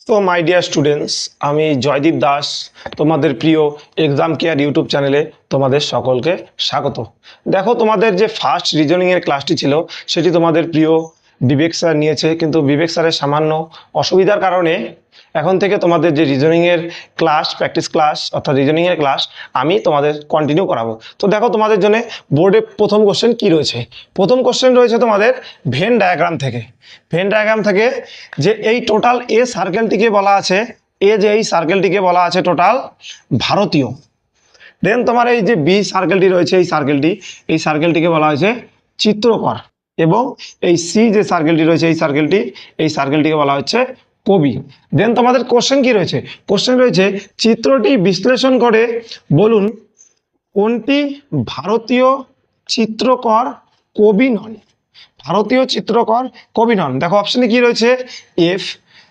তো my dear students, আমি জয়দীপ দাস, তোমাদের প্রিয় এক্সাম কেয়ার ইউটিউব চ্যানেলে তোমাদের সকলকে স্বাগত। দেখো, তোমাদের যে ফার্স্ট রিজনিংয়ের ক্লাসটি ছিল সেটি তোমাদের প্রিয় বিবেক স্যার নিয়েছে, কিন্তু বিবেক স্যারের সামান্য অসুবিধার কারণে এখন থেকে তোমাদের যে রিজনিংয়ের ক্লাস, প্র্যাকটিস ক্লাস অর্থাৎ রিজনিংয়ের ক্লাস আমি তোমাদের কন্টিনিউ করাবো। তো দেখো, তোমাদের জন্য বোর্ডে প্রথম কোশ্চেন কি রয়েছে। প্রথম কোশ্চেন রয়েছে তোমাদের ভেন ডায়াগ্রাম থেকে। ভেন ডায়াগ্রাম থেকে যে এই টোটাল এ সার্কেলটিকে বলা আছে, এই সার্কেলটিকে বলা আছে টোটাল ভারতীয়। দেন তোমার এই যে বি সার্কেলটি রয়েছে, এই সার্কেলটিকে বলা হয়েছে চিত্রকর, এবং এই সি যে সার্কেলটি রয়েছে এই সার্কেলটিকে বলা হচ্ছে কবি। দেন তোমাদের কোশ্চেন কি রয়েছে, কোশ্চেন রয়েছে চিত্রটি বিশ্লেষণ করে বলুন কোনটি ভারতীয় চিত্রকর কবি নন। ভারতীয় চিত্রকর কবি নন। দেখো অপশনে কি রয়েছে, F,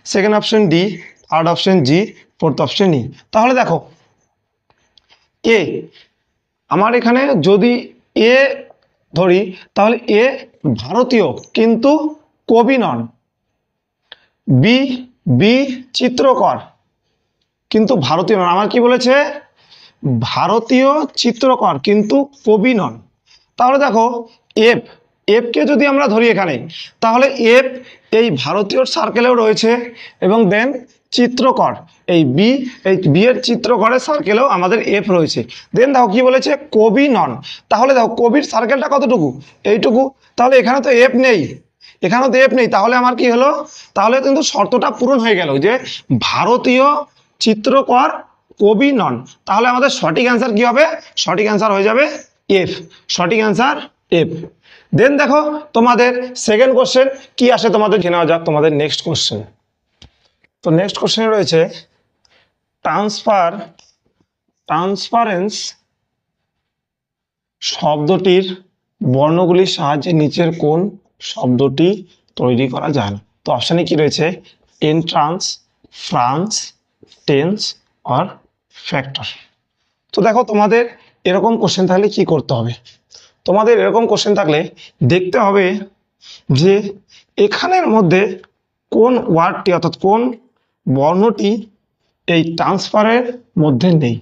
second option D, third option G, fourth option E. তাহলে দেখো এ, আমার এখানে যদি এ ধরি তাহলে এ ভারতীয় কিন্তু কবি নন। বি, বি চিত্রকর কিন্তু ভারতীয় নন। আমার কি বলেছে, ভারতীয় চিত্রকর কিন্তু কবি নন। তাহলে দেখো এফ, এফকে যদি আমরা ধরি এখানে, তাহলে এফ এই ভারতীয় সার্কেলেও রয়েছে, এবং দেন চিত্রকর এই বি এর চিত্রকরের সার্কেলেও আমাদের এফ রয়েছে। দেন দেখো কি বলেছে, কবি নন। তাহলে দেখো কবির সার্কেলটা কতটুকু, এইটুকু। তাহলে এখানে তো এফ নেই, এখানেও তো এফ নেই। তাহলে আমার কি হলো, তাহলে কিন্তু শর্তটা পূরণ হয়ে গেল যে ভারতীয় চিত্রকর কবি নন। তাহলে আমাদের সঠিক অ্যান্সার কি হবে, সঠিক অ্যান্সার হয়ে যাবে এফ, সঠিক অ্যান্সার এফ। দেন দেখো তোমাদের সেকেন্ড কোশ্চেন কি আসে, তোমাদের জেনে নেওয়া যাক তোমাদের নেক্সট কোশ্চেন। তো নেক্সট কোশ্চেনে রয়েছে ট্রান্সপারেন্স শব্দটির বর্ণগুলির সাহায্যে নিচের কোন শব্দটি তৈরি করা যায় না। তো অপশানে কি রয়েছে, এন্ট্রান্স, ফ্রান্স, টেন্স আর ফ্যাক্টর। তো দেখো তোমাদের এরকম কোশ্চেন থাকলে কি করতে হবে, তোমাদের এরকম কোশ্চেন থাকলে দেখতে হবে যে এখানের মধ্যে কোন ওয়ার্ডটি অর্থাৎ কোন বর্ণটি এই ট্রান্সফারের মধ্যে নেই।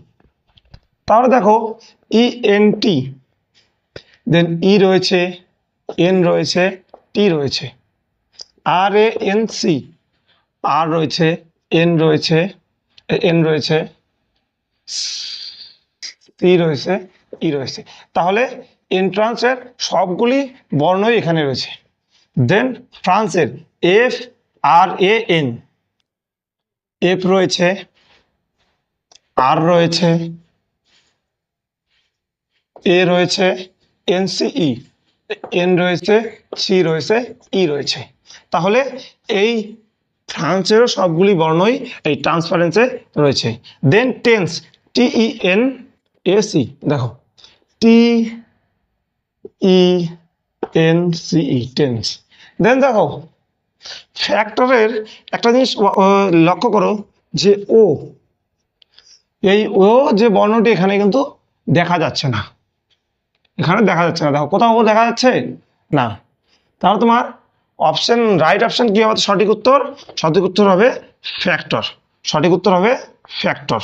তাহলে দেখো ইএনটি, দেন ই রয়েছে, এন রয়েছে, টি রয়েছে, আর এ এন সি, আর রয়েছে, এন রয়েছে, সি রয়েছে, ই রয়েছে। তাহলে এন্ট্রান্সের সবগুলি বর্ণই এখানে রয়েছে। দেন ফ্রান্সের F, R A N, F রয়েছে, আর রয়েছে, এ রয়েছে, এনসিই, এন রয়েছে, সি রয়েছে, ই রয়েছে। তাহলে এই ফ্রান্সেরও সবগুলি বর্ণই এই ট্রান্সপারেন্সে রয়েছে। দেন টেন্স, টিইএন এসি, দেখো টি ই এন সিই, টেন্স। দেন দেখো ফ্যাক্টরের একটা জিনিস লক্ষ্য করো যে ও, এই ও যে বর্ণটি এখানে কিন্তু দেখা যাচ্ছে না, এখানে দেখা যাচ্ছে না। দেখো কোথাও দেখা যাচ্ছে না। তাহলে তোমার অপশন, রাইট অপশন কি হবে, সঠিক উত্তর, সঠিক উত্তর হবে ফ্যাক্টর, সঠিক উত্তর হবে ফ্যাক্টর।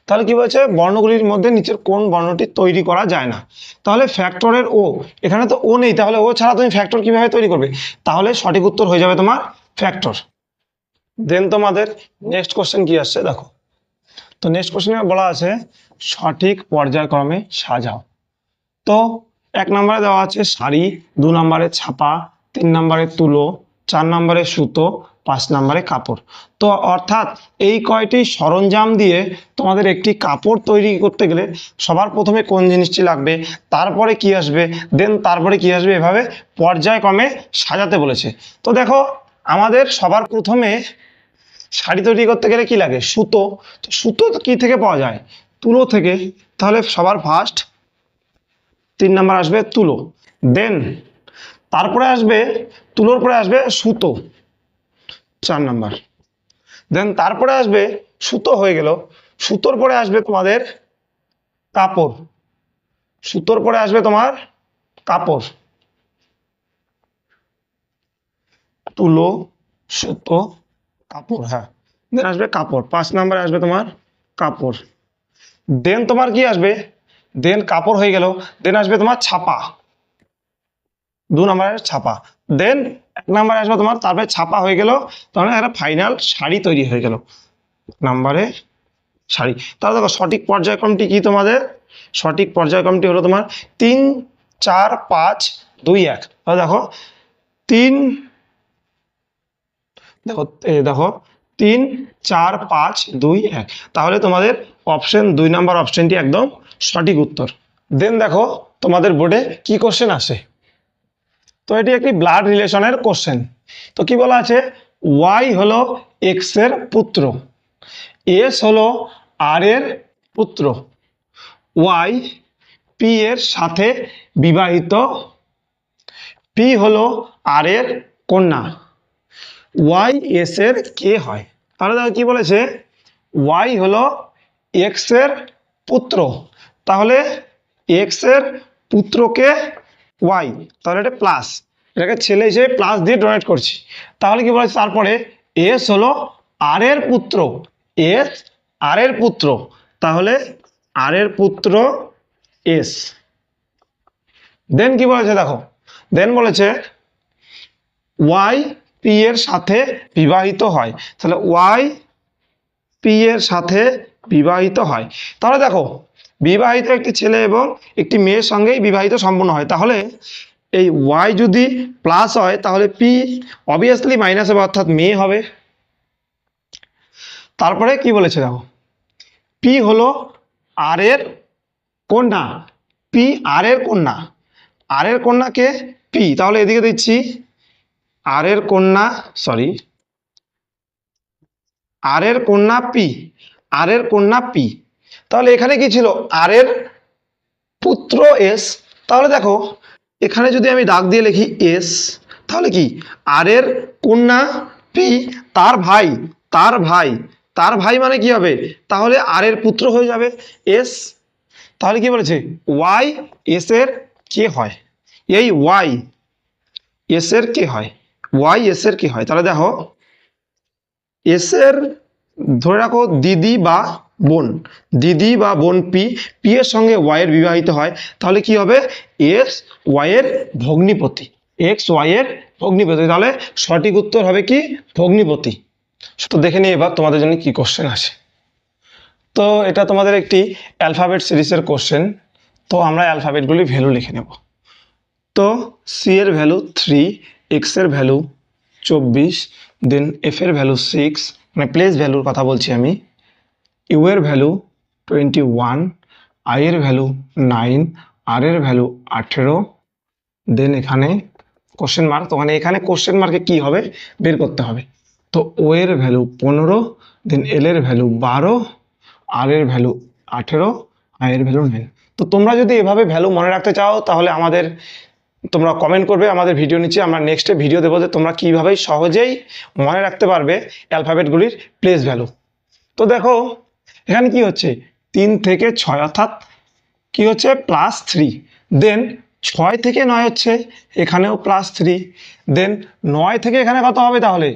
তাহলে কি বলছে, বর্ণগুলির মধ্যে নিচের কোন বর্ণটি তৈরি করা যায় না। তাহলে ফ্যাক্টরের ও, এখানে তো ও নেই, তাহলে ও ছাড়া তুমি ফ্যাক্টর কিভাবে তৈরি করবে। তাহলে সঠিক উত্তর হয়ে যাবে তোমার ফ্যাক্টর। দেন তোমাদের নেক্সট কোশ্চেন কি আসছে দেখো। তো নেক্সট কোশ্চেনে বলা আছে সঠিক পর্যায়ক্রমে সাজাও। তো এক নম্বরে দেওয়া আছে শাড়ি, 2 নম্বরে ছাপা, 3 নম্বরে তুলো, 4 নম্বরে সুতো, 5 নম্বরে কাপড়। তো অর্থাৎ এই কয়টি সরঞ্জাম দিয়ে তোমাদের একটি কাপড় তৈরি করতে গেলে সবার প্রথমে কোন জিনিসটি লাগবে, তারপরে কি আসবে, দেন তারপরে কি আসবে, এভাবে পর্যায়ক্রমে সাজাতে বলেছে। তো দেখো আমাদের সবার প্রথমে শাড়ি তৈরি করতে গেলে কি লাগে, সুতো। তো সুতো কি থেকে পাওয়া যায়, তুলো থেকে। তাহলে সবার ফার্স্ট 3 নাম্বার আসবে তুলো। দেন তারপরে আসবে, তুলোর পরে আসবে সুতো, 4 নাম্বার। দেন তারপরে আসবে, সুতো হয়ে গেল, সুতোর পরে আসবে তোমাদের কাপড়, সুতোর পরে আসবে তোমার কাপড়, তুলো, সুতো, কাপড়, হ্যাঁ। দেন আসবে কাপড়, 5 নাম্বারে আসবে তোমার কাপড়। দেন তোমার কি আসবে, দেন কাপড় হয়ে গেল, দেন আসবে তোমার ছাপা, 2 নাম্বারের ছাপা। দেন 1 নাম্বারে আসবে তোমার, তারপরে ছাপা হয়ে গেল, তাহলে একটা ফাইনাল শাড়ি তৈরি হয়ে গেল নাম্বারে শাড়ি। তাহলে দেখো সঠিক পর্যায়ক্রমটি কি তোমাদের, সঠিক পর্যায়ক্রমটি হলো তোমার 3 4 5 2 1। তাহলে দেখো 3, দেখো দেখো 3 4 5 2 1। তাহলে তোমাদের অপশন 2 নাম্বার অপশনটি একদম সঠিক উত্তর। দেন দেখো তোমাদের বোর্ডে কি কোশ্চেন আসে। তো এটি একটি ব্লাড রিলেশনের কোশ্চেন। তো কি বলা আছে, ওয়াই হলো এক্স এর পুত্র, এস হলো আর এর পুত্র, ওয়াই পি এর সাথে বিবাহিত, পি হলো আর এর কন্যা, ওয়াই এস এর কে হয়। তাহলে দেখো কি বলেছে, ওয়াই হলো এক্স এর পুত্র, তাহলে এক্স এর পুত্রকে ওয়াই, তাহলে এটা প্লাস, এটাকে ছেলে হিসেবে প্লাস দিয়ে ডোনেট করছি। তাহলে কি বলেছে, তারপরে এস হলো আর এর পুত্র, এস আর এর পুত্র, তাহলে আর এর পুত্র এস। দেন কি বলেছে দেখো, দেন বলেছে ওয়াই পি এর সাথে বিবাহিত হয়, তাহলে ওয়াই পি এর সাথে বিবাহিত হয়। তাহলে দেখো বিবাহিত একটি ছেলে এবং একটি মেয়ের সঙ্গেই বিবাহিত সম্পন্ন হয়, তাহলে এই ওয়াই যদি প্লাস হয় তাহলে পি অবভিয়াসলি মাইনাস হবে, অর্থাৎ মেয়ে হবে। তারপরে কি বলেছে দেখো, পি হলো আর এর কন্যা, পি আর এর কন্যা, আর এর কন্যাকে পি, তাহলে এদিকে দিচ্ছি আর এর কন্যা, সরি আর এর কন্যা পি, আর এর কন্যা পি। তাহলে এখানে কি ছিল, আর এর পুত্র এস। তাহলে দেখো এখানে যদি আমি দাগ দিয়ে লিখি এস, তাহলে কি আর এর কন্যা পি, তার ভাই, তার ভাই, তার ভাই মানে কি হবে, তাহলে আর এর পুত্র হয়ে যাবে এস। তাহলে কি বলেছে, ওয়াই এস এর কে হয়, এই ওয়াই এস এর কে হয়, ওয়াই এস এর কে হয়। তাহলে দেখো এস এর ধরে রাখো দিদি বা বোন, দিদি বা বোন পি, পি এর সঙ্গে ওয়াই এর বিবাহিত হয়, তাহলে কি হবে এক্স ওয়াই এর ভগ্নিপতি, এক্স ওয়াই এর ভগ্নিপতি। তাহলে সঠিক উত্তর হবে কি ভগ্নিপতি। তো দেখে নিই এবার তোমাদের জন্য কি কোশ্চেন আছে। তো এটা তোমাদের একটি অ্যালফাবেট সিরিজের কোশ্চেন। তো আমরা অ্যালফাবেটগুলি ভ্যালু লিখে নেব। তো সি এর ভ্যালু 3, এক্স এর ভ্যালু 24, দেন এফ এর ভ্যালু 6, মানে প্লেস ভ্যালুর কথা বলছি আমি, ইউ এর ভ্যালু 21, আই এর ভ্যালু 9, আর এর ভ্যালু 18, দেন এখানে কোশ্চেন মার্ক, তো মানে এখানে কোশ্চেন মার্কে কি হবে বের করতে হবে। তো ও এর ভ্যালু 15, দেন এল এর ভ্যালু 12, আর এর ভ্যালু 18, আই এর ভ্যালু 9। তো তোমরা যদি এভাবে ভ্যালু মনে রাখতে চাও তাহলে আমাদের তোমরা কমেন্ট করবে আমাদের ভিডিও নিচে, আমরা নেক্সটে ভিডিও দেবো যে তোমরা কীভাবে সহজেই মনে রাখতে পারবে অ্যালফাবেটগুলির প্লেস ভ্যালু। তো দেখো এখানে কি হচ্ছে 3 থেকে 6, অর্থাৎ কি হচ্ছে +3, দেন 6 থেকে 9 হচ্ছে, এখানেও +3, দেন 9 থেকে এখানে কত হবে তাহলে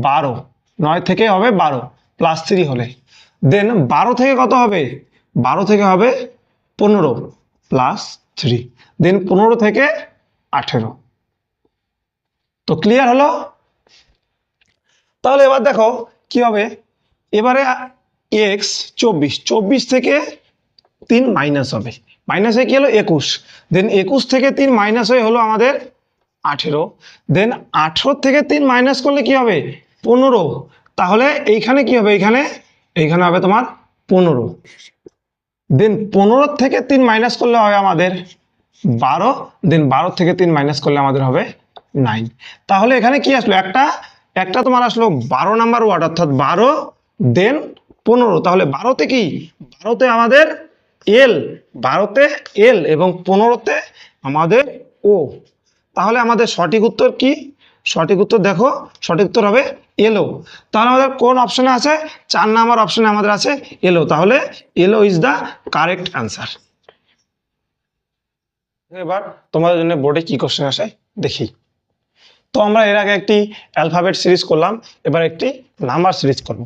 12, 9 থেকে হবে 12 +3 হলে, দেন 12 থেকে কত হবে, 12 থেকে হবে 15 +3, দেন 15 থেকে 18। তো ক্লিয়ার হলো। তাহলে এবার দেখো কি হবে, এবারে এক্স 24 থেকে 3 মাইনাস হবে, মাইনাস হয়ে কি হলো 21, দেন 21 থেকে 3 মাইনাস হয়ে হলো আমাদের 18, দেন 18 থেকে 3 মাইনাস করলে কি হবে 15, তাহলে এইখানে কি হবে, এইখানে হবে তোমার 15, দেন 15 থেকে 3 মাইনাস করলে হবে আমাদের 12, দেন 12 থেকে 3 মাইনাস করলে আমাদের হবে 9। তাহলে এখানে কি আসলো, একটা তোমার আসলো 12 নাম্বার ওয়ার্ড, অর্থাৎ 12 দেন 15, তাহলে 12তে কি, 12তে আমাদের এল, 12তে এল এবং 15তে আমাদের ও। তাহলে আমাদের সঠিক উত্তর কি, সঠিক উত্তর দেখো, সঠিক উত্তর হবে এলো। তাহলে আমাদের কোন অপশনে আছে, 4 নাম্বার অপশনে আমাদের আছে এলো, তাহলে এলো ইজ দ্য কারেক্ট অ্যান্সার। এবার তোমাদের জন্য বোর্ডে কি কোশ্চেন আসে দেখি। তো আমরা এর আগে একটি অ্যালফাবেট সিরিজ করলাম, এবার একটি নাম্বার সিরিজ করব।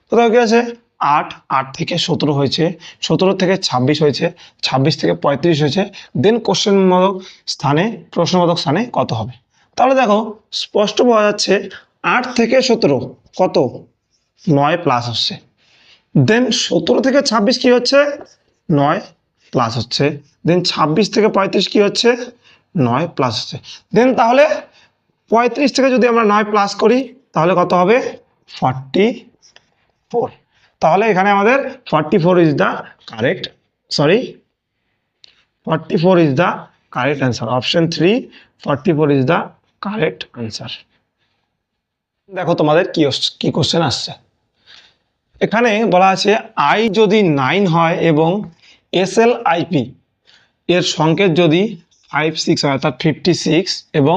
তো দেখো কি আছে, 8, 8 থেকে 17 হয়েছে, 17 থেকে 26 হয়েছে, 26 থেকে 35 হয়েছে, দেন প্রশ্নবোধক স্থানে কত হবে। তাহলে দেখো স্পষ্ট বোঝা যাচ্ছে 8 থেকে 17 কত, 9 প্লাস হচ্ছে। দেন 17 থেকে 26 কি হচ্ছে, 9 প্লাস হচ্ছে। দেন 26 থেকে 35 কি হচ্ছে, 9 প্লাস হচ্ছে। দেন তাহলে 35 থেকে যদি আমরা 9 প্লাস করি তাহলে কত হবে, 44। তাহলে এখানে আমাদের 44 is the correct, 44 is the correct answer. Option 3, 44 is the correct answer. দেখো তোমাদের কি কোশ্চেন আসছে। এখানে বলা আছে আই যদি 9 হয় এবং SLIP এর সংকেত যদি 56 হয়, অর্থাৎ 56, এবং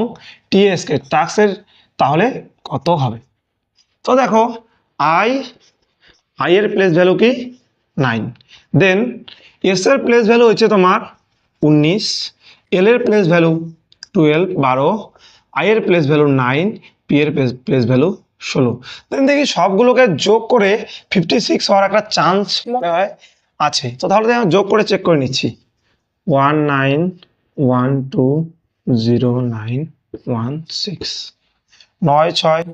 TSK টাস্কের, তাহলে কত হবে। তো দেখো আই এর প্লেস ভ্যালু কি 9, দেন এস এর প্লেস ভ্যালু হচ্ছে তোমার 19, এল এর প্লেস ভ্যালু 12, আই এর প্লেস ভ্যালু 9, পি এর প্লেস ভ্যালু 16। দেন দেখি সবগুলোকে যোগ করে 56 হওয়ার একটা চান্স মনে হয় আছে। তো তাহলে যোগ করে চেক করে নিচ্ছি। 19120916, 9 6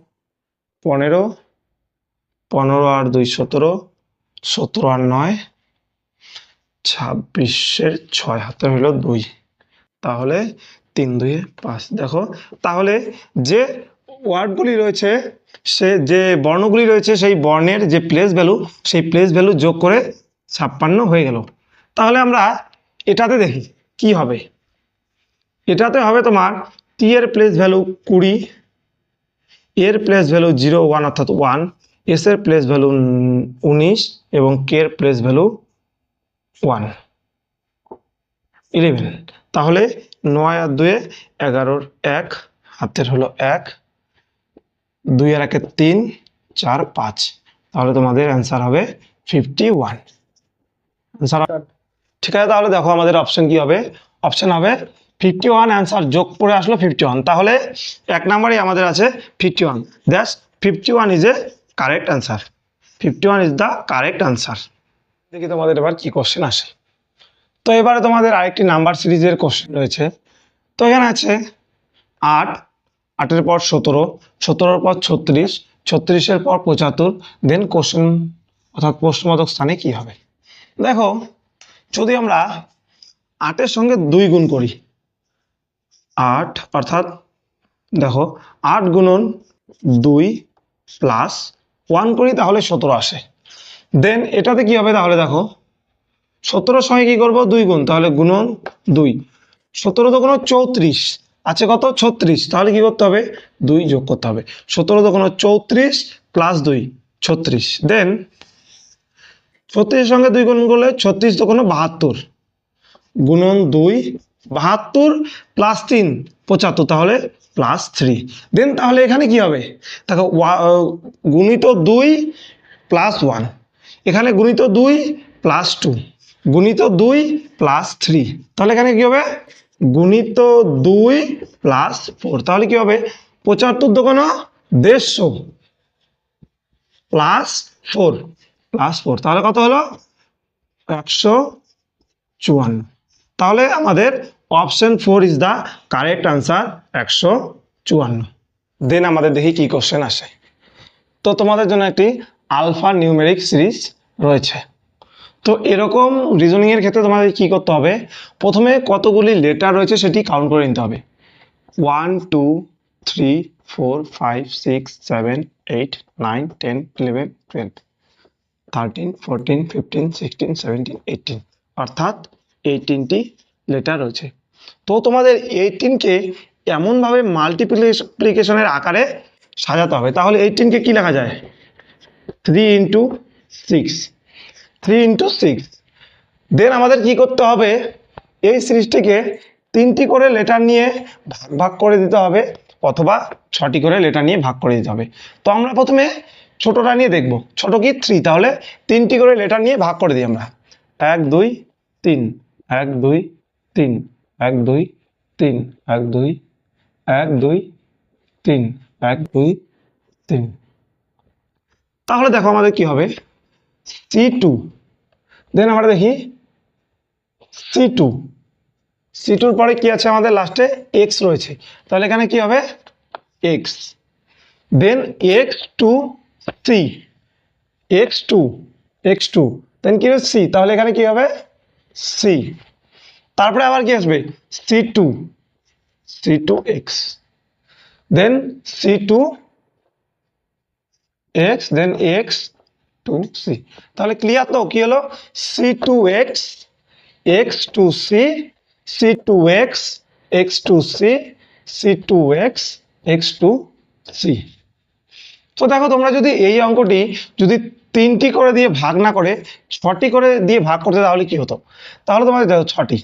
15, 15 আর 2 17, 17 আর 9 26, 6 হাতে হলো 2, তাহলে 3 2 5। দেখো তাহলে যে ওয়ার্ডগুলি রয়েছে, যে বর্ণগুলি রয়েছে, সেই বর্ণের যে প্লেস ভ্যালু, সেই প্লেস ভ্যালু যোগ করে 56 হয়ে গেল। তাহলে আমরা এটাতে দেখি কি হবে। এটাতে হবে তোমার টি এর প্লেস ভ্যালু 20, এর প্লেস ভ্যালু 0 1 অর্থাৎ 1, এস এর প্লেস ভ্যালু 19 এবং কে এর প্লেস ভ্যালু 1 11। তাহলে 9 আর 2 11, 1 হাতের হলো 1, 2 আর 1 3, 4 5। তাহলে তোমাদের অ্যান্সার হবে 51 অ্যান্সার। ঠিক আছে, তাহলে দেখো আমাদের অপশন কি হবে। অপশন হবে 51, অ্যান্সার যোগ করে আসলো 51। তাহলে এক নম্বরে আমাদের আছে 51, that's 51 is a correct answer. 51 is the correct answer. দেখি তোমাদের এবার কি কোশ্চেন আসে। তো এবারে তোমাদের আরেকটি নাম্বার সিরিজের কোশ্চেন রয়েছে। তো এখানে আছে 8, 8-এর পর 17, 17-এর পর 36, 36-এর পর 75, দেন কোশ্চেন অর্থাৎ প্রশ্নবোধক স্থানে কি হবে। দেখো যদি আমরা 8-এর সঙ্গে 2 গুণ করি, 8 অর্থাৎ দেখো 8 গুণন 2 প্লাস 1 করি তাহলে 17 আসে। দেন এটাতে কি হবে, তাহলে দেখো 17-এর সঙ্গে কি করব, 2 গুণ, তাহলে গুণন 2, 17 দুগুণ 34 আছে কত 36, তাহলে কি করতে হবে 2 যোগ করতে হবে। 17 দুগুণ 34 প্লাস 2 36, দেন 36-এর সঙ্গে 2 গুণ করলে 36 দুগুণ 72, গুণন 2 72 প্লাস 3 75, তাহলে প্লাস 3। দেন তাহলে এখানে কি হবে, দেখো গুণিত 2 প্লাস 1, এখানে গুণিত 2 প্লাস 2, গুণিত 2 প্লাস 3, তাহলে এখানে কি হবে গুণিত 2 প্লাস 4, তাহলে কি হবে 75 দুগুণ 150 প্লাস 4, তাহলে কত হলো 154। তাহলে আমাদের option 4 is the correct answer, 154। দেন আমাদের দেখি কি কোশ্চেন আসে। তো তোমাদের জন্য একটি আলফা নিউমেরিক সিরিজ রয়েছে। তো এরকম রিজনিং এর ক্ষেত্রে তোমাদের কি করতে হবে, প্রথমে কতগুলি লেটার রয়েছে সেটি কাউন্ট করে নিতে হবে। 1 2 3 4 5 6 7 8 9 10 11 12 13 14 15 16 17 18, অর্থাৎ 18টি লেটার রয়েছে। তো তোমাদের 18কে এমনভাবে মাল্টিপ্লিকেশনের আকারে সাজাতে হবে। তাহলে 18কে কি লেখা যায়, 3 ইন্টু 6, 3 ইন্টু 6। দেন আমাদের কি করতে হবে, এই সিরিজটিকে 3টি করে লেটার নিয়ে ভাগ ভাগ করে দিতে হবে, অথবা 6টি করে লেটার নিয়ে ভাগ করে দিতে হবে। তো আমরা প্রথমে ছোটটা নিয়ে দেখব, ছোট কি 3, তাহলে 3টি করে লেটার নিয়ে ভাগ করে দিই আমরা। 1 2 3, 1 2 3, 1 2 3, 1 2 1 2 3, 1 2 3। তাহলে দেখো আমাদের কি হবে, C2, দেন আমরা দেখি C2, C2 এর পরে কি আছে আমাদের লাস্টে x রয়েছে, তাহলে এখানে কি হবে x, দেন x2 c, x2 x2, দেন কি হবে c, তাহলে এখানে কি হবে c, তারপরে আবার কি আসবে c2 c2x, দেন c2x, দেন x2c। তাহলে ক্লিয়ার তো, কি হলো c2x x2c c2x x2c c2x x2c। তো দেখো তোমরা যদি এই অঙ্কটি যদি 3টি করে দিয়ে ভাগ না করে 6টি করে দিয়ে ভাগ করতে তাহলে কি হতো, তাহলে তোমাদের দেখো 6টি,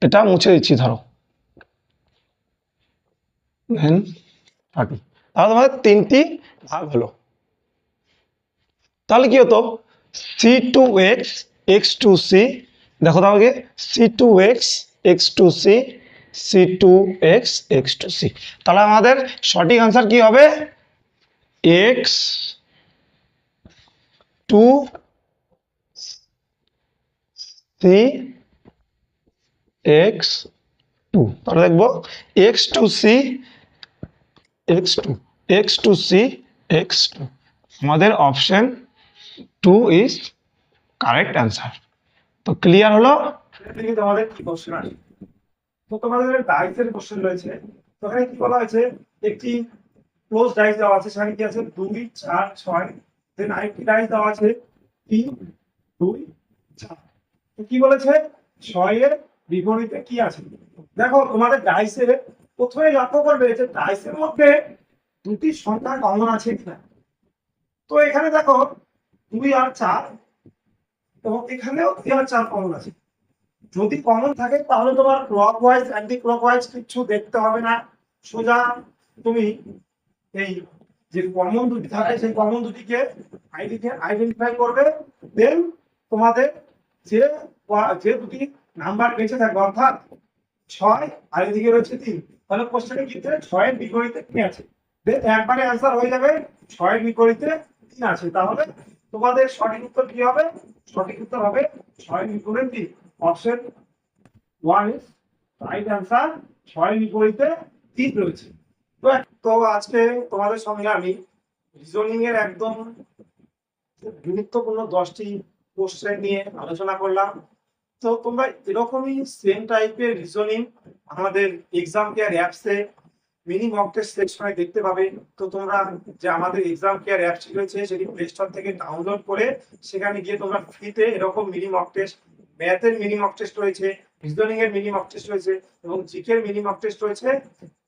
এটা মুছে দিচ্ছি ধরো, দেন 6টি, তাহলে তোমাদের 3টি ভাগ হলো, তাহলে কি হতো c2x x2c, দেখো তাহলে c2x x2c c2x x2c, তাহলে আমাদের সঠিক আনসার কি হবে x2c x2, তাহলে দেখবো x2c x2 x2c x2, আমাদের অপশন 2 ইজ কারেক্ট অ্যান্সার। তো ক্লিয়ার হলো। দেখি তোমাদের কি কোশ্চেন আছে। তো তোমাদের ডাইসের কোশ্চেন রয়েছে, তো এখানে কি বলা হয়েছে, একটি ক্লোজ ডাইস দেওয়া আছে, সেখানে কি আছে 2 4 6, দেন আরেকটি ডাইস দেওয়া আছে 3 2 4। তো কি বলেছে 6 এর বিপরীতে কি আছে। দেখো তোমাদের ডাইসের প্রথমে লক্ষ্য করবে যে ডাইসের মধ্যে দুটি সংখ্যা কমন আছে কিনা। তো এখানে দেখো 2 আর 4, এবং এখানেও 2 আর 4 কমন আছে। যদি কমন থাকে তাহলে তোমার ক্লকওয়াইজ অ্যান্টি ক্লকওয়াইজ কিছু দেখতে হবে না, সোজা তুমি এই যে কমন দুটি থাকে সেই কমন দুটিকে আইডেন্টিফাই করবে, দেন তোমাদের যে যে দুটি নাম্বার বেঁচে থাকবে অর্থাৎ 6 আর এদিকে রয়েছে 3, তাহলে কোশ্চেনে কি দিতে 6 এর বিপরীতে কি আছে, দেন একবারে অ্যান্সার হয়ে যাবে 6 এর বিপরীতে 3 আছে। তাহলে তোমাদের সঠিক উত্তর কি হবে, সঠিক উত্তর হবে 6 এর বিপরীতে 3, অপশন 1 ইজ রাইট অ্যান্সার, 6 এর বিপরীতে 3 রয়েছে। তো আজকে তোমাদের সঙ্গে আমি রিজনিং এর একদম গুরুত্বপূর্ণ 10টি কোশ্চেন নিয়ে আলোচনা করলাম। তো তোমরা এরকমই সেম টাইপের রিজনিং আমাদের এক্সাম কেয়ার অ্যাপসে মিনি মক টেস্ট সেকশনে দেখতে পাবে। তো তোমরা যে আমাদের এক্সাম কেয়ার অ্যাপটি রয়েছে সেটি প্লে স্টোর থেকে ডাউনলোড করে সেখানে গিয়ে তোমরা ফ্রিতে এরকম মিনি মক টেস্ট, ম্যাথের মিনি মক টেস্ট রয়েছে, রিজনিং এর মিনি মক টেস্ট রয়েছে, এবং জিকে এর মিনি মক টেস্ট রয়েছে,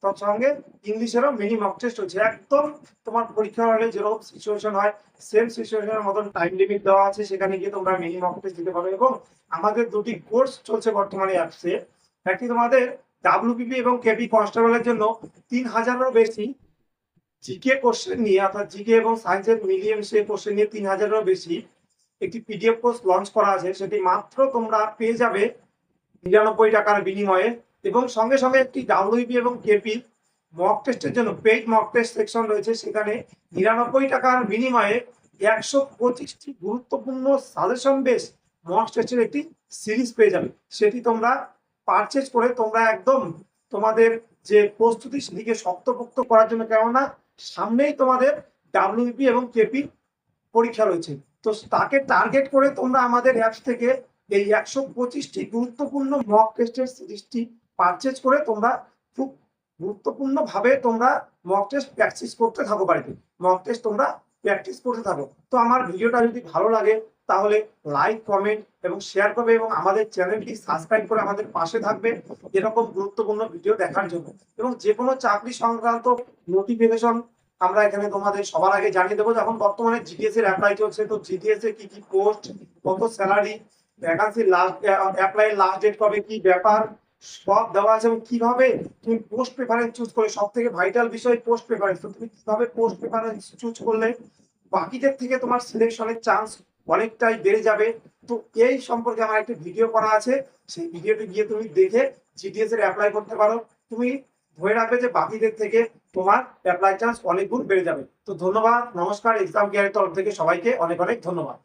তার সঙ্গে ইংলিশেরও মিনি মক টেস্ট রয়েছে। একদম তোমার পরীক্ষা হলে যেরকম সিচুয়েশন হয় সেম সিচুয়েশনের মতন টাইম লিমিট দেওয়া আছে, সেখানে গিয়ে তোমরা মিনি মক টেস্ট দিতে পারবে। এবং আমাদের দুটি কোর্স চলছে বর্তমানে অ্যাপসে, একটি তোমাদের ডাব্লিউবিপি এবং কেপি কনস্টেবলের জন্য 3000-এরও বেশি জিকে কোশ্চেন নিয়ে, অর্থাৎ জিকে এবং সায়েন্সের মিলিয়ে মিশিয়ে কোশ্চেন নিয়ে 3000-এরও বেশি একটি পিডিএফ কোর্স লঞ্চ করা আছে, সেটি মাত্র তোমরা পেয়ে যাবে 99 টাকার বিনিময়ে। এবং সঙ্গে সঙ্গে একটি ডাব্লিউবি এবং কেপি মক টেস্টের জন্য পেইড মক টেস্ট সেকশন রয়েছে, সেখানে 99 টাকার বিনিময়ে 125টি গুরুত্বপূর্ণ সাজেশন বেস মক টেস্টের একটি সিরিজ পেয়ে যাবে। সেটি তোমরা পারচেজ করে তোমরা একদম তোমাদের যে প্রস্তুতি সেদিকে শক্তপোক্ত করার জন্য, কেননা সামনেই তোমাদের ডাব্লিউবি এবং কেপি পরীক্ষা রয়েছে। তো তাকে টার্গেট করে তোমরা আমাদের অ্যাপস থেকে এই 125টি গুরুত্বপূর্ণ মক টেস্টের সিরিজটি পারচেজ করে তোমরা খুব গুরুত্বপূর্ণ ভাবে তোমরা মক টেস্ট প্র্যাকটিস করতে থাকো, বাড়িতে মক টেস্ট তোমরা প্র্যাকটিস করতে থাকো। তো আমার ভিডিওটা যদি ভালো লাগে তাহলে লাইক কমেন্ট এবং শেয়ার করবে, এবং আমাদের চ্যানেলটি সাবস্ক্রাইব করে আমাদের পাশে থাকবে এরকম গুরুত্বপূর্ণ ভিডিও দেখার জন্য। এবং যে কোনো চাকরি সংক্রান্ত নোটিফিকেশন আমরা এখানে তোমাদের সবার আগে জানিয়ে দেবো। যখন বর্তমানে জিডিএস এর অ্যাপ্লাই চলছে, তো জিডিএস এর কি কি পোস্ট, কত salary, vacancy last apply last date কবে, কি ব্যাপার সব দেওয়া আছে, এবং কিভাবে তুমি পোস্ট প্রেফারেন্স চুজ করে, সব থেকে ভাইটাল বিষয় পোস্ট প্রেফারেন্স, তো তুমি কিভাবে পোস্ট প্রেফারেন্স চুজ করলে বাকিদের থেকে তোমার সিলেকশনের চান্স অনেকটাই বেড়ে যাবে। তো এই সম্পর্কে আমার একটা ভিডিও করা আছে, সেই ভিডিওটি গিয়ে তুমি দেখে জিডিএস এর অ্যাপ্লাই করতে পারো। তুমি ধরে রাখবে যে বাকিদের থেকে তোমার অ্যাপ্লাই চান্স অনেক গুণ বেড়ে যাবে। তো ধন্যবাদ, নমস্কার। এক্সাম কেয়ারের তরফ থেকে সবাইকে অনেক অনেক ধন্যবাদ।